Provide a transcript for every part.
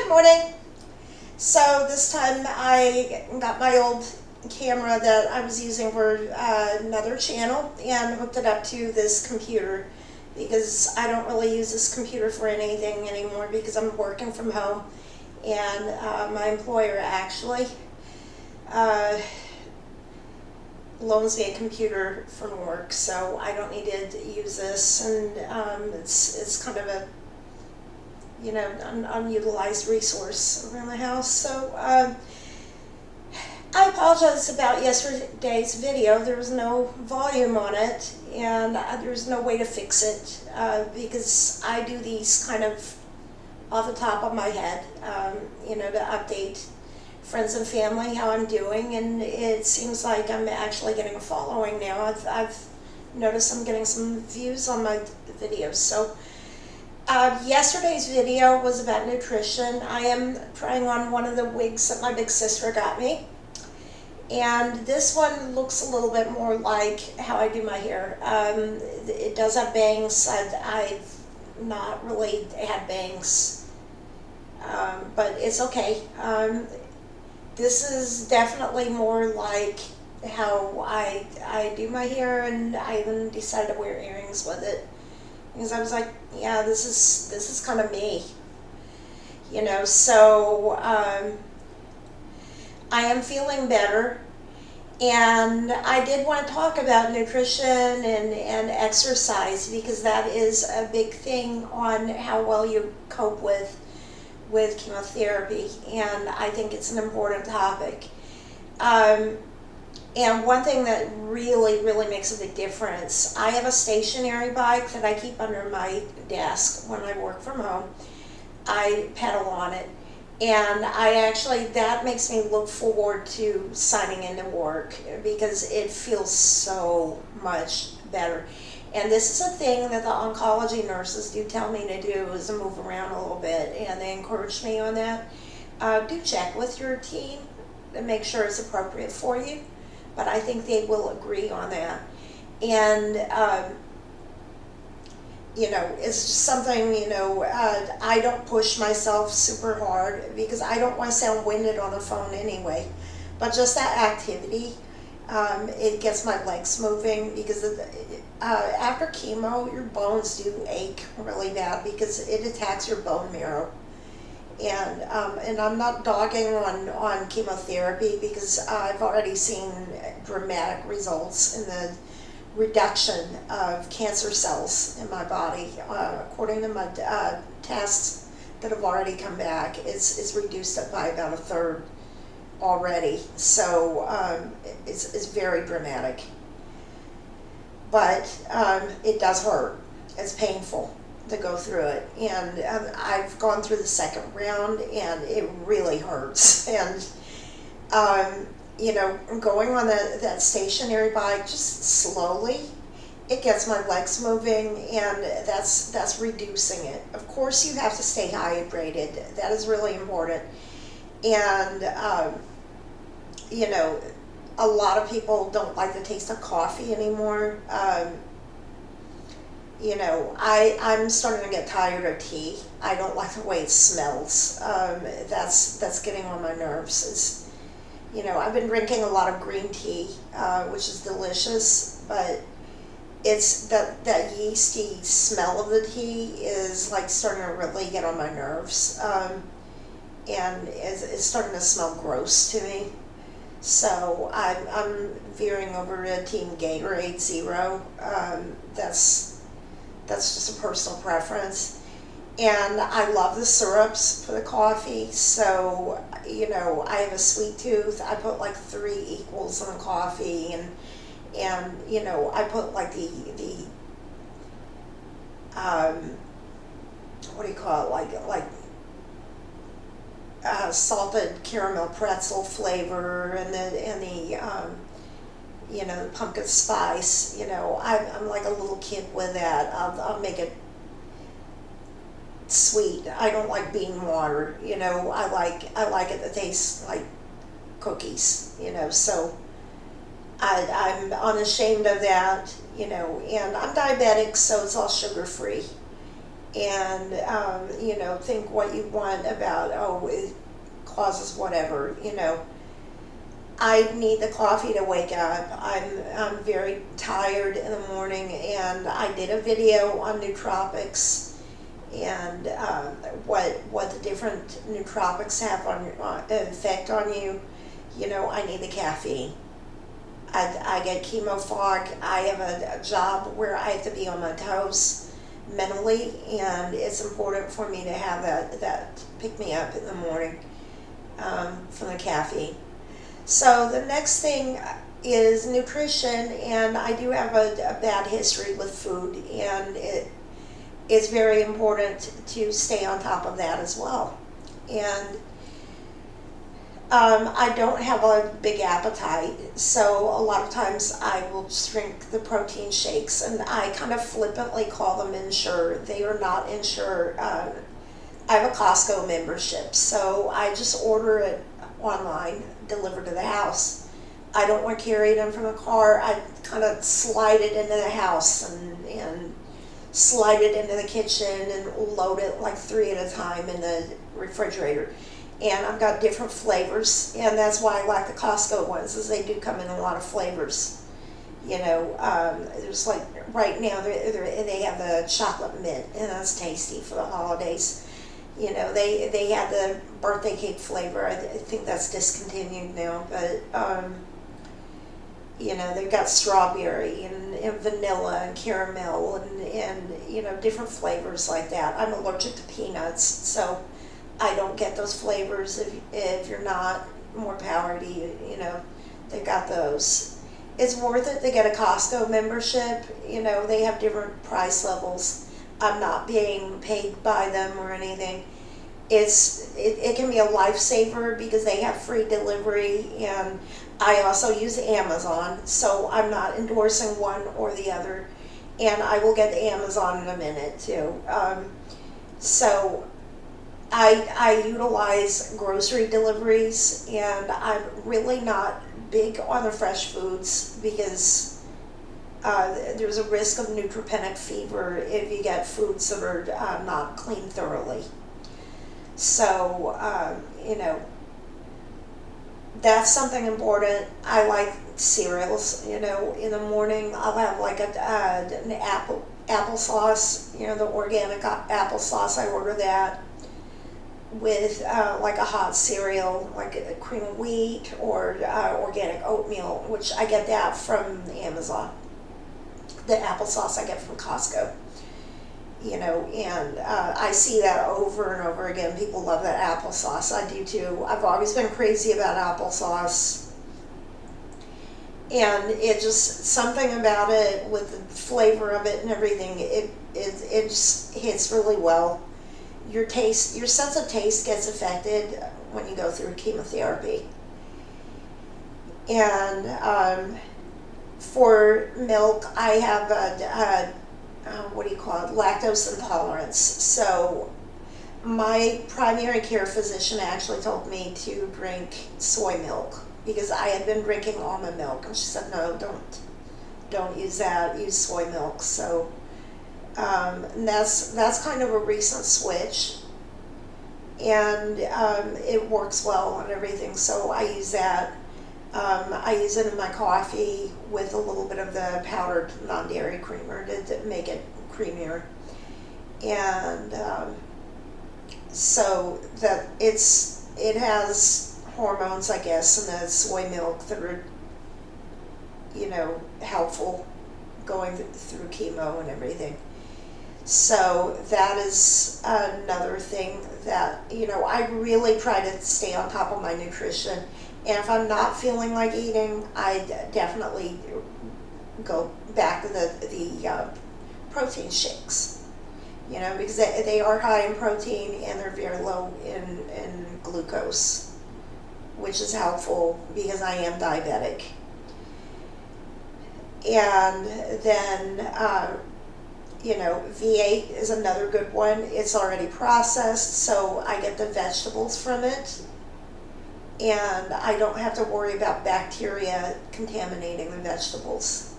Good morning. So this time I got my old camera that I was using for another channel and hooked it up to this computer because I don't really use this computer for anything anymore because I'm working from home, and my employer actually uh, loans me a computer from work, so I don't need to use this, and it's kind of a an unutilized resource around the house. So I apologize about yesterday's video. There was no volume on it, and there's no way to fix it because I do these kind of off the top of my head, to update friends and family how I'm doing, and it seems like I'm actually getting a following now. I've noticed I'm getting some views on my videos. So yesterday's video was about nutrition. I am trying on one of the wigs that my big sister got me, and this one looks a little bit more like how I do my hair. It does have bangs. I've not really had bangs, but it's okay. This is definitely more like how I do my hair, and I even decided to wear earrings with it. Because I was like, yeah, this is kind of me, So I am feeling better, and I did want to talk about nutrition and exercise because that is a big thing on how well you cope with chemotherapy, and I think it's an important topic. And one thing that really, really makes a big difference, I have a stationary bike that I keep under my desk when I work from home. I pedal on it, and that makes me look forward to signing into work because it feels so much better. And this is a thing that the oncology nurses do tell me to do, is to move around a little bit, and they encourage me on that. Do check with your team and make sure it's appropriate for you. But I think they will agree on that. And, it's just something, I don't push myself super hard because I don't want to sound winded on the phone anyway. But just that activity, it gets my legs moving because after chemo, your bones do ache really bad because it attacks your bone marrow. And I'm not dogging on chemotherapy because I've already seen dramatic results in the reduction of cancer cells in my body. According to my tests that have already come back, it's reduced it by about a third already. So it's very dramatic. But it does hurt. It's painful to go through it, and I've gone through the second round, and it really hurts. And going on that stationary bike just slowly, it gets my legs moving, and that's reducing it. Of course, you have to stay hydrated. That is really important. And a lot of people don't like the taste of coffee anymore. I'm starting to get tired of tea. I don't like the way it smells. That's getting on my nerves. I've been drinking a lot of green tea, which is delicious, but it's that yeasty smell of the tea is like starting to really get on my nerves, and it's starting to smell gross to me. So I'm veering over to Team Gatorade Zero. That's just a personal preference. And I love the syrups for the coffee. So, I have a sweet tooth. I put like 3 equals in the coffee, and I put like the what do you call it? Like salted caramel pretzel flavor, and the pumpkin spice. I'm like a little kid with that. I'll make it sweet. I don't like bean water. I like it that tastes like cookies. So I'm unashamed of that. And I'm diabetic, so it's all sugar free. and, you know, think what you want about, oh, it causes whatever, you know. I need the coffee to wake up. I'm very tired in the morning, and I did a video on nootropics and what the different nootropics have on effect on you. You know, I need the caffeine. I get chemo fog. I have a job where I have to be on my toes mentally, and it's important for me to have that pick me up in the morning from the caffeine. So the next thing is nutrition, and I do have a bad history with food, and it's very important to stay on top of that as well. And I don't have a big appetite, so a lot of times I will just drink the protein shakes, and I kind of flippantly call them Ensure. They are not Ensure. I have a Costco membership, so I just order it online, delivered to the house. I don't want to carry them from the car. I kind of slide it into the house and slide it into the kitchen and load it like 3 at a time in the refrigerator. And I've got different flavors, and that's why I like the Costco ones, is they do come in a lot of flavors. You know, there's like right now they have the chocolate mint, and that's tasty for the holidays. You know, they have the birthday cake flavor. I think that's discontinued now, but you know, they've got strawberry and vanilla and caramel and you know, different flavors like that. I'm allergic to peanuts, so I don't get those flavors. If you're not, more power to you. You know, they've got those. It's worth it to get a Costco membership. You know, they have different price levels. I'm not being paid by them or anything. It can be a lifesaver because they have free delivery, and I also use Amazon, so I'm not endorsing one or the other, and I will get to Amazon in a minute too. So I utilize grocery deliveries, and I'm really not big on the fresh foods because there's a risk of neutropenic fever if you get foods that are not cleaned thoroughly. So, you know, that's something important. I like cereals, you know. In the morning I'll have like an applesauce, you know, the organic applesauce. I order that with like a hot cereal, like a cream of wheat or organic oatmeal, which I get that from Amazon. The applesauce I get from Costco, you know, and I see that over and over again. People love that applesauce. I do too. I've always been crazy about applesauce, and it just, something about it with the flavor of it and everything, it just hits really well. Your sense of taste gets affected when you go through chemotherapy. And for milk, I have what do you call it, lactose intolerance. So my primary care physician actually told me to drink soy milk because I had been drinking almond milk, and she said, no, don't use that, use soy milk. So and that's kind of a recent switch, and it works well and everything, so I use that. I use it in my coffee with a little bit of the powdered non-dairy creamer to make it creamier. And so that it has hormones, I guess, in the soy milk that are, you know, helpful going through chemo and everything. So that is another thing that, you know, I really try to stay on top of my nutrition. And if I'm not feeling like eating, I definitely go back to the protein shakes, you know, because they are high in protein and they're very low in glucose, which is helpful because I am diabetic. And then, you know, V8 is another good one. It's already processed, so I get the vegetables from it, and I don't have to worry about bacteria contaminating the vegetables.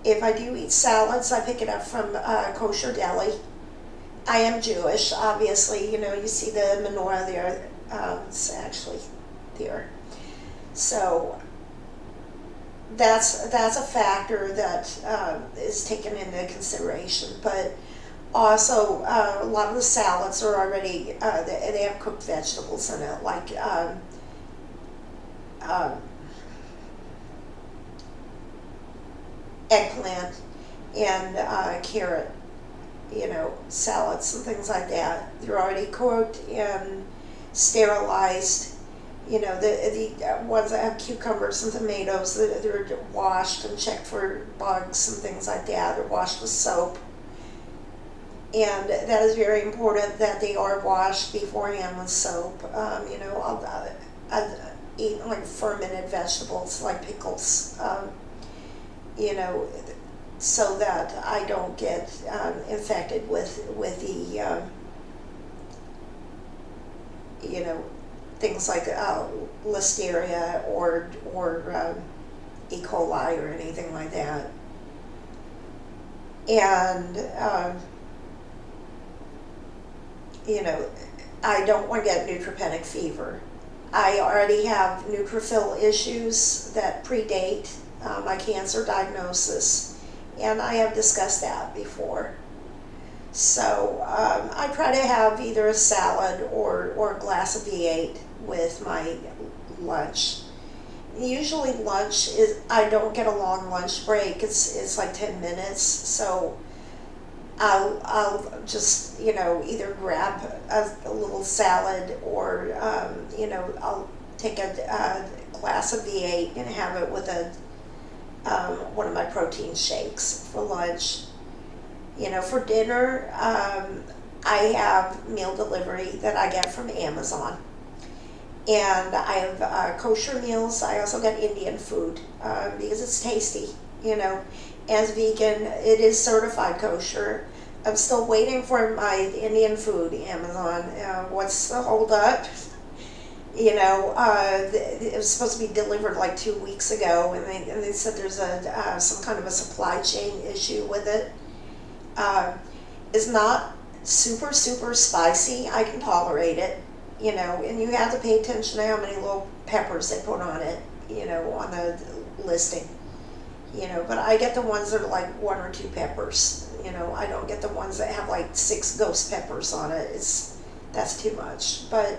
If I do eat salads, I pick it up from Kosher Deli. I am Jewish, obviously. You know, you see the menorah there. It's actually there. So that's a factor that is taken into consideration. But also, a lot of the salads are already they have cooked vegetables in it, like um, eggplant and carrot, you know, salads and things like that. They're already cooked and sterilized. You know, the ones that have cucumbers and tomatoes, they're washed and checked for bugs and things like that. They're washed with soap. And that is very important that they are washed beforehand with soap. You know, I'll eat like fermented vegetables, like pickles, you know, so that I don't get infected with the, you know, things like listeria or E. coli or anything like that. And you know, I don't want to get neutropenic fever. I already have neutrophil issues that predate my cancer diagnosis, and I have discussed that before. So I try to have either a salad or a glass of V8 with my lunch. Usually lunch is, I don't get a long lunch break. It's like 10 minutes, so I'll just, you know, either grab a little salad or, you know, I'll take a glass of V8 and have it with one of my protein shakes for lunch. You know, for dinner, I have meal delivery that I get from Amazon. And I have kosher meals. I also get Indian food because it's tasty, you know. As vegan, it is certified kosher. I'm still waiting for my Indian food, Amazon. What's the hold up? You know, it was supposed to be delivered like 2 weeks ago, and they said there's some kind of a supply chain issue with it. It's not super spicy. I can tolerate it, you know, and you have to pay attention to how many little peppers they put on it, you know, on the listing. You know, but I get the ones that are like 1 or 2 peppers. You know, I don't get the ones that have like 6 ghost peppers on it. That's too much. But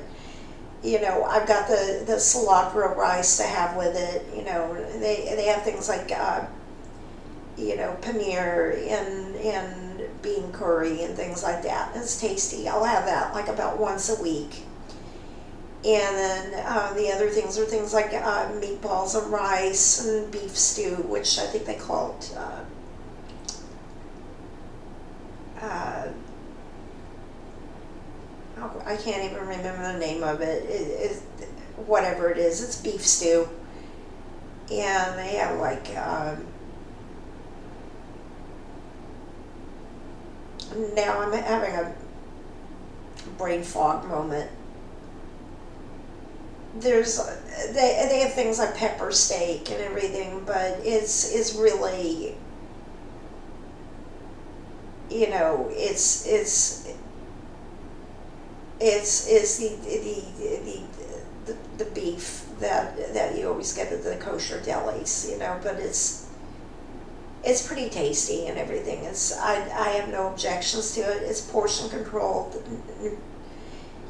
you know, I've got the cilantro rice to have with it. You know, they have things like you know, paneer and bean curry and things like that. It's tasty. I'll have that like about once a week. And then the other things are things like meatballs and rice and beef stew, which I think they call it I can't even remember the name of it. Whatever it is, it's beef stew. And they have like now I'm having a brain fog moment. They have things like pepper steak and everything, but it's really, you know, it's the beef that you always get at the kosher delis, you know, but it's pretty tasty and everything. I have no objections to it. It's portion controlled.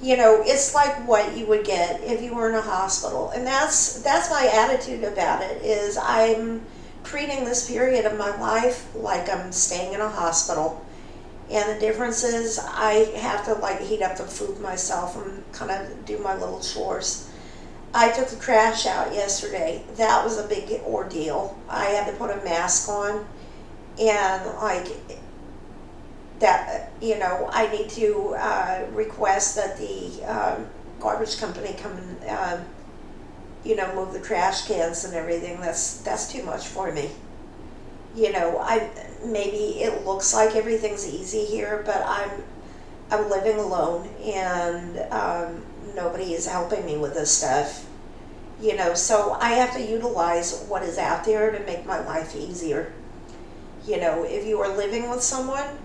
You know, it's like what you would get if you were in a hospital. And that's my attitude about it, is I'm treating this period of my life like I'm staying in a hospital. And the difference is I have to like heat up the food myself and kind of do my little chores. I took the trash out yesterday. That was a big ordeal. I had to put a mask on, and like that, you know, I need to request that the garbage company come and, you know, move the trash cans and everything. That's too much for me. You know, maybe it looks like everything's easy here, but I'm living alone, and nobody is helping me with this stuff. You know, so I have to utilize what is out there to make my life easier. You know, if you are living with someone,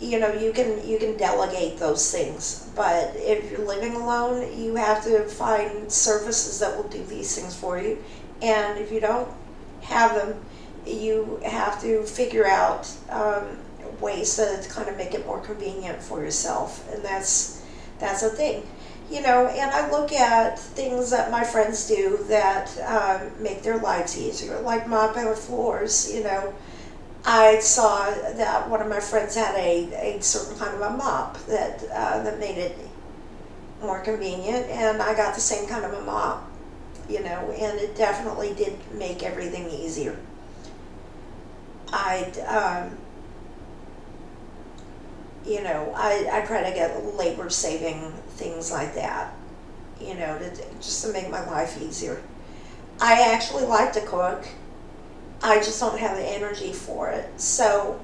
you can delegate those things, but if you're living alone, you have to find services that will do these things for you. And if you don't have them, you have to figure out ways to kind of make it more convenient for yourself, and that's a thing. And I look at things that my friends do that make their lives easier, like mopping the floors. I saw that one of my friends had a certain kind of a mop that made it more convenient, and I got the same kind of a mop, and it definitely did make everything easier. I try to get labor saving things like that, just to make my life easier. I actually like to cook. I just don't have the energy for it. So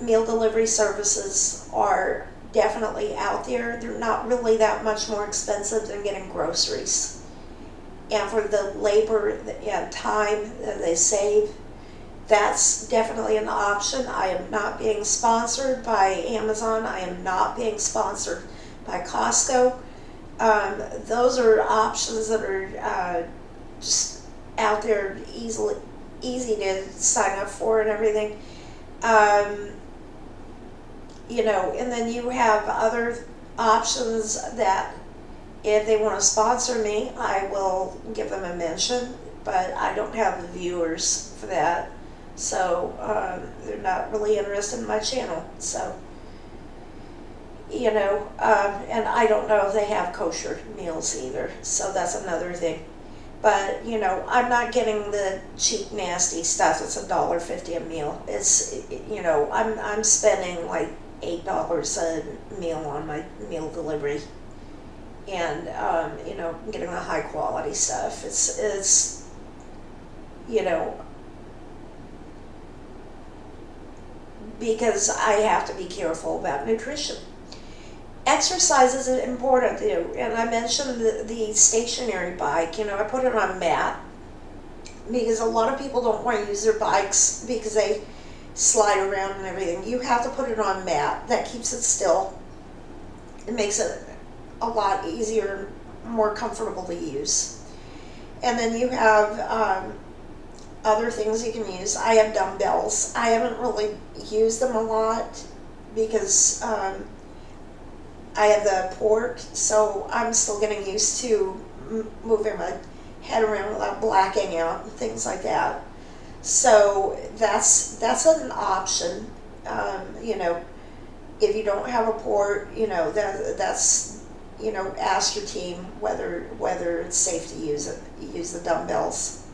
meal delivery services are definitely out there. They're not really that much more expensive than getting groceries. And for the labor and time that they save, that's definitely an option. I am not being sponsored by Amazon. I am not being sponsored by Costco. Those are options that are just out there, easy to sign up for and everything. And then you have other options that if they want to sponsor me, I will give them a mention, but I don't have the viewers for that. So they're not really interested in my channel. So, and I don't know if they have kosher meals either. So that's another thing. But, I'm not getting the cheap, nasty stuff. It's $1.50 a meal. I'm spending like $8 a meal on my meal delivery. And, getting the high quality stuff. It's because I have to be careful about nutrition. Exercise is important too, and I mentioned the stationary bike. I put it on a mat because a lot of people don't want to use their bikes because they slide around and everything. You have to put it on a mat. That keeps it still. It makes it a lot easier, more comfortable to use. And then you have other things you can use. I have dumbbells. I haven't really used them a lot because I have the port, so I'm still getting used to moving my head around without blacking out and things like that. So that's an option. If you don't have a port, that's ask your team whether it's safe to use the dumbbells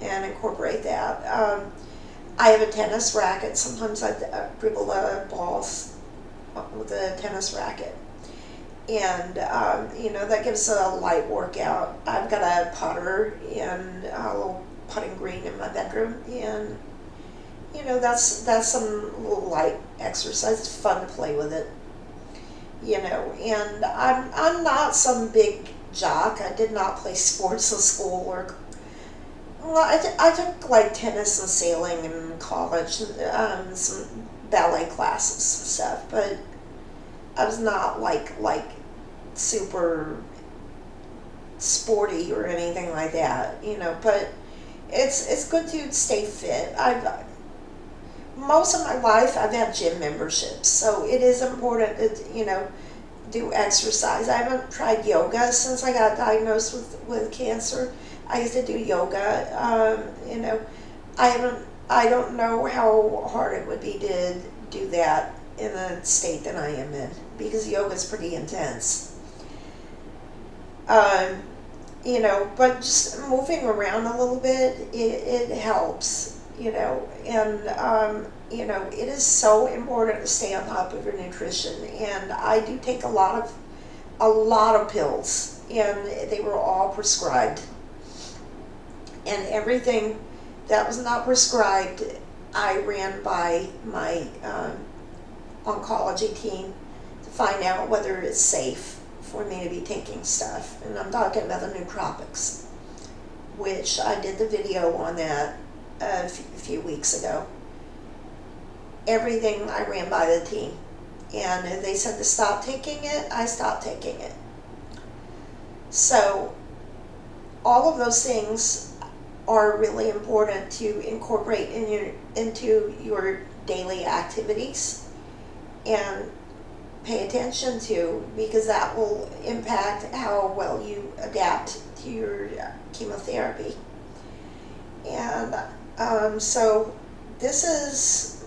and incorporate that. I have a tennis racket. Sometimes I dribble the balls with a tennis racket, and that gives a light workout. I've got a putter and a little putting green in my bedroom, and that's some little light exercise. It's fun to play with it, and I'm not some big jock. I did not play sports in school I took like tennis and sailing in college, and some ballet classes and stuff, but I was not like super sporty or anything like that, but it's good to stay fit. Most of my life I've had gym memberships, so it is important to do exercise. I haven't tried yoga since I got diagnosed with cancer. I used to do yoga. I don't know how hard it would be to do that in the state that I am in, because yoga is pretty intense. But just moving around a little bit, it helps, and it is so important to stay on top of your nutrition. And I do take a lot of pills, and they were all prescribed. And everything that was not prescribed, I ran by my oncology team to find out whether it's safe for me to be taking stuff. And I'm talking about the nootropics, which I did the video on that a few weeks ago. everything I ran by the team. And if they said to stop taking it, I stopped taking it. So all of those things are really important to incorporate into your daily activities and pay attention to, because that will impact how well you adapt to your chemotherapy. And so this is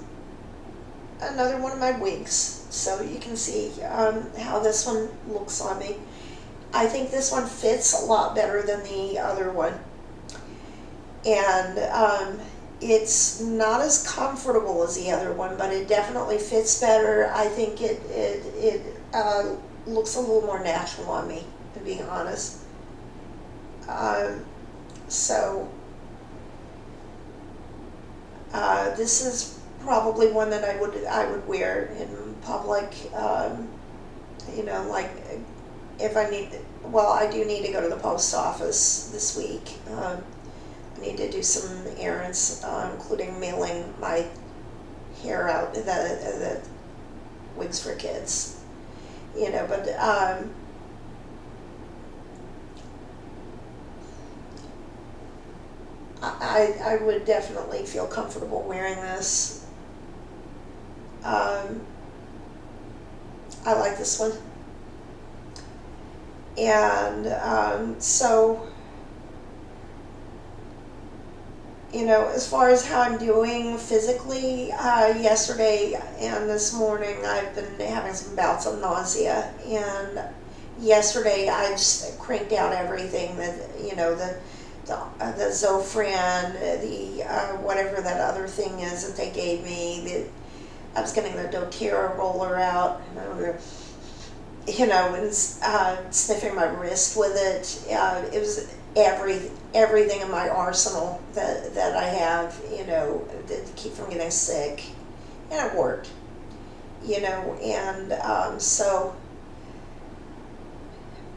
another one of my wigs, so you can see how this one looks on me. I think this one fits a lot better than the other one, and it's not as comfortable as the other one, but it definitely fits better. I think it looks a little more natural on me, to be honest. So this is probably one that I would wear in public. You know, like if I need, well, I do need to go to the post office this week. I need to do some errands, including mailing my hair out, the wigs for kids. You know, but I would definitely feel comfortable wearing this. I like this one. And so, you know, as far as how I'm doing physically, yesterday and this morning I've been having some bouts of nausea, and yesterday I just cranked out everything that, you know, the Zofran, the whatever that other thing is that they gave me. I was getting the doTERRA roller out, you know, and sniffing my wrist with it. It was everything in my arsenal that I have, you know, to keep from getting sick, and it worked, you know, and so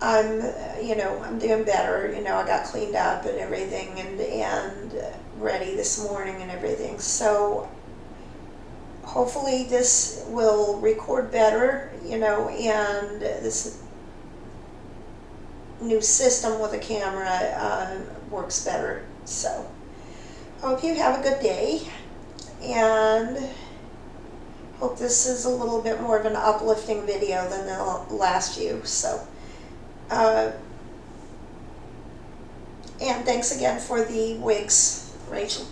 I'm, you know, I'm doing better. You know, I got cleaned up and everything, and ready this morning and everything. So hopefully this will record better, you know, and this new system with a camera works better. So I hope you have a good day, and hope this is a little bit more of an uplifting video than the last few. So and thanks again for the wigs, Rachel.